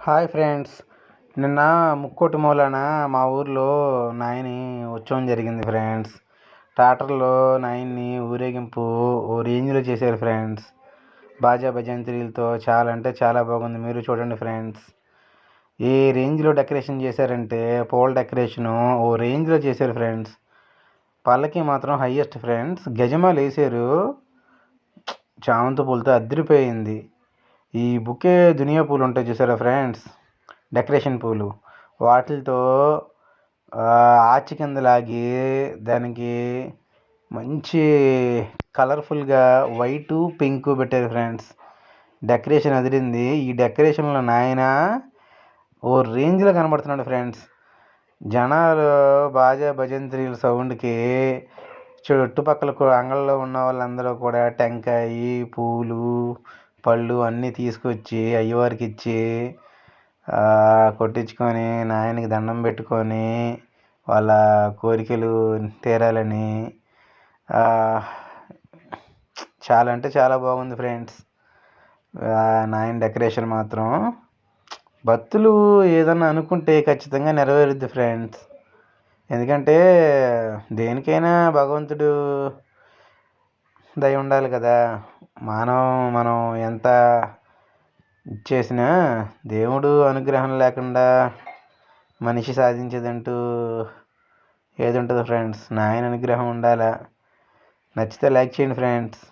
Hi friends. నిన్న ముక్కోటి మూలాన మా ఊర్లో నాయని ఉత్సవం జరిగింది ఫ్రెండ్స్. ట్రాక్టర్లో నాయన్ని ఊరేగింపు ఓ రేంజ్లో చేశారు ఫ్రెండ్స్. బాజా భజంత్రీలతో చాలా అంటే చాలా బాగుంది. మీరు చూడండి ఫ్రెండ్స్. ఏ రేంజ్లో డెకరేషన్ చేశారంటే పూల డెకరేషను ఓ రేంజ్లో చేశారు ఫ్రెండ్స్. పల్లకి మాత్రం హైయెస్ట్ ఫ్రెండ్స్. గజమాలు వేసారు, చామంతి పూలతో అదిరిపోయింది. ఈ బుకే దునియా పూలు ఉంటాయి చూసారా ఫ్రెండ్స్, డెకరేషన్ పూలు, వాటితో ఆచి కింద లాగి దానికి మంచి కలర్ఫుల్గా వైటు పింక్ పెట్టారు ఫ్రెండ్స్. డెకరేషన్ అదిరింది. ఈ డెకరేషన్లో నాయన ఓ రేంజ్లో కనబడుతున్నాడు ఫ్రెండ్స్. జనాలు బాజా భజంత్రీల సౌండ్కి చుట్టుపక్కల అంగళ్ళలో ఉన్న వాళ్ళందరూ కూడా టెంకాయ, పూలు, పళ్ళు అన్నీ తీసుకొచ్చి అయ్యవారికి ఇచ్చి కొట్టించుకొని నాయనకి దండం పెట్టుకొని వాళ్ళ కోరికలు తీరాలని చాలా అంటే చాలా బాగుంది ఫ్రెండ్స్. నాయన డెకరేషన్ మాత్రం భక్తులు ఏదన్నా అనుకుంటే ఖచ్చితంగా నెరవేరుద్ది ఫ్రెండ్స్. ఎందుకంటే దేనికైనా భగవంతుడు దయ ఉండాలి కదా. మనం ఎంత ఇచ్చేసినా దేవుడు అనుగ్రహం లేకుండా మనిషి సాధించేదంటూ ఏది ఉంటుంది ఫ్రెండ్స్. నాయన అనుగ్రహం ఉండాలా. నచ్చితే లైక్ చేయండి ఫ్రెండ్స్.